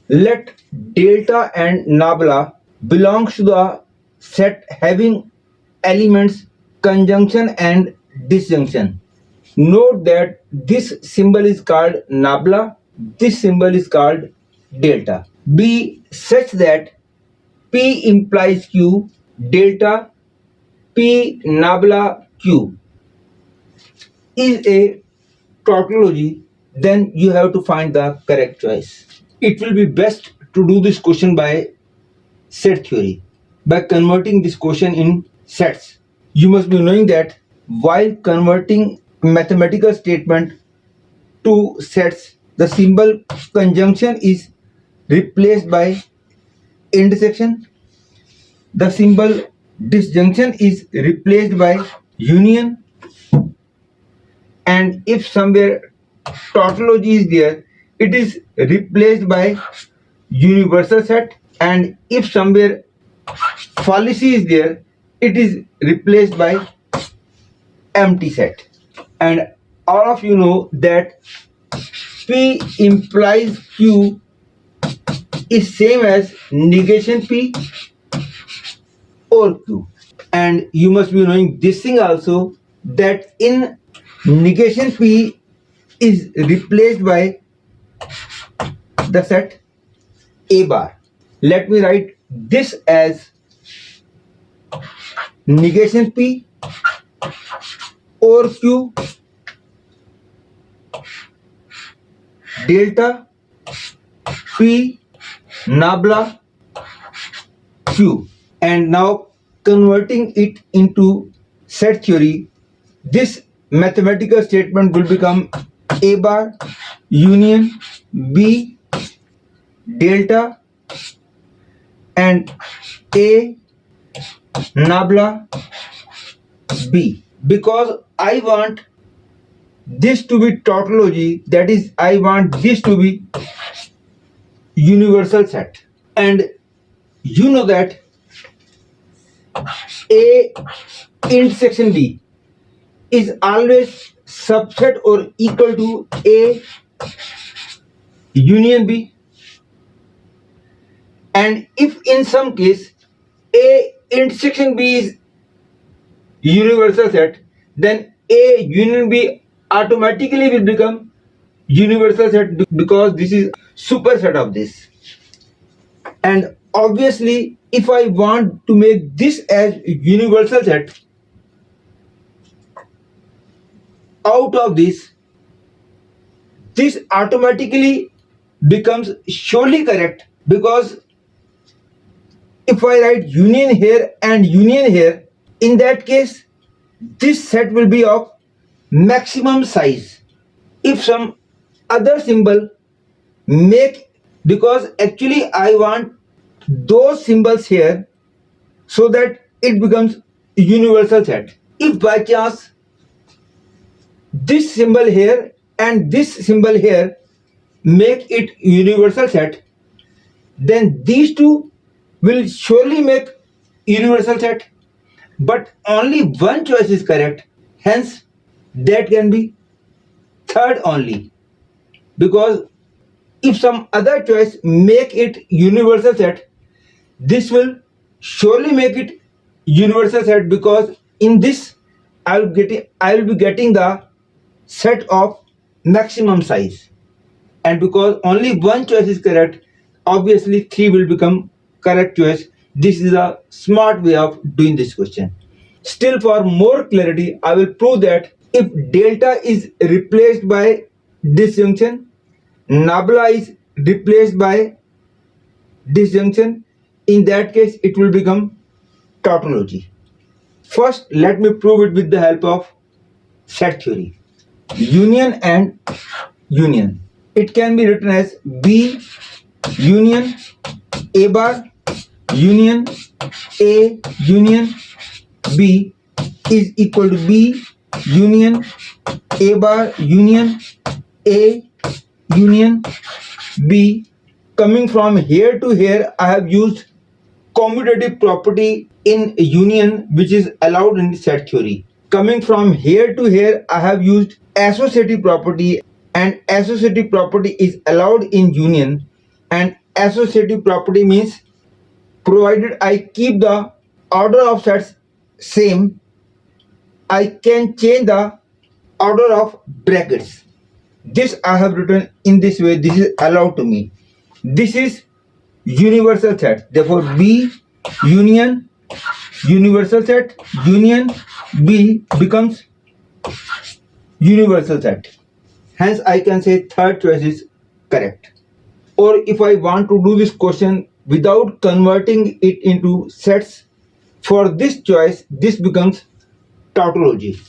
Let delta and nabla belongs to the set having elements conjunction and disjunction. Note that this symbol is called nabla, this symbol is called delta. Be such that P implies Q, delta P nabla Q is a tautology, then you have to find the correct choice. It will be best to do this question by set theory, by converting this question in sets. You must be knowing that while converting mathematical statement to sets, the symbol conjunction is replaced by intersection. The symbol disjunction is replaced by union, and if somewhere tautology is there, it is replaced by universal set, and if somewhere fallacy is there, it is replaced by empty set. And all of you know that P implies Q is same as negation P or Q. And you must be knowing this thing also, that in negation P is replaced by the set A bar. Let me write this as negation P or Q delta P nabla Q. And now converting it into set theory, this mathematical statement will become A bar union B delta and A nabla B. Because I want this to be tautology, that is, I want this to be universal set. And you know that A intersection B is always subset or equal to A union B. And if in some case A intersection B is universal set, then A union B automatically will become universal set, because this is superset of this. And obviously, if I want to make this as universal set, out of this automatically becomes surely correct, because if I write union here and union here, in that case this set will be of maximum size. If some other symbol make, because actually I want those symbols here so that it becomes universal set. If by chance this symbol here and this symbol here make it universal set, then these two will surely make universal set, but only one choice is correct, hence that can be third only. Because if some other choice make it universal set, this will surely make it universal set, because in this I will be getting the set of maximum size. And because only one choice is correct, obviously 3 will become correct choice. This is a smart way of doing this question. Still, for more clarity, I will prove that if delta is replaced by disjunction, nabla is replaced by disjunction, in that case it will become tautology. First, let me prove it with the help of set theory. Union and union. It can be written as B union A bar union A union B is equal to B union A bar union A union B. Coming from here to here, I have used commutative property in union, which is allowed in set theory. Coming from here to here, I have used associative property, and associative property is allowed in union, and associative property means provided I keep the order of sets same, I can change the order of brackets. This I have written in this way. This is allowed to me. This is universal set. Therefore, B union universal set union B becomes universal set. Hence, I can say third choice is correct. Or if I want to do this question without converting it into sets, for this choice, this becomes tautology.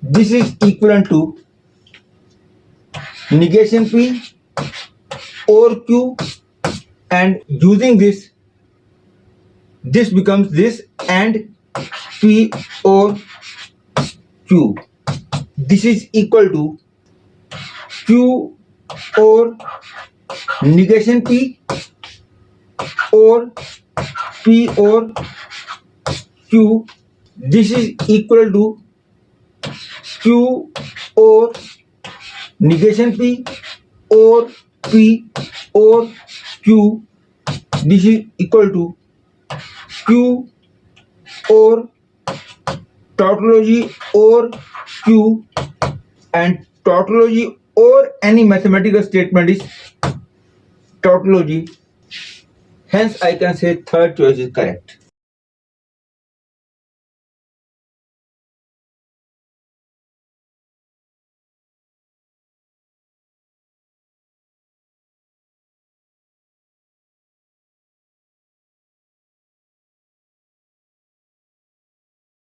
This is equivalent to negation P or Q, and using this, this becomes this and P or Q. This is equal to Q or negation P or P or Q. This is equal to Q or negation P or P or Q. This is equal to Q or tautology or Q, and tautology or any mathematical statement is tautology. Hence, I can say third choice is correct.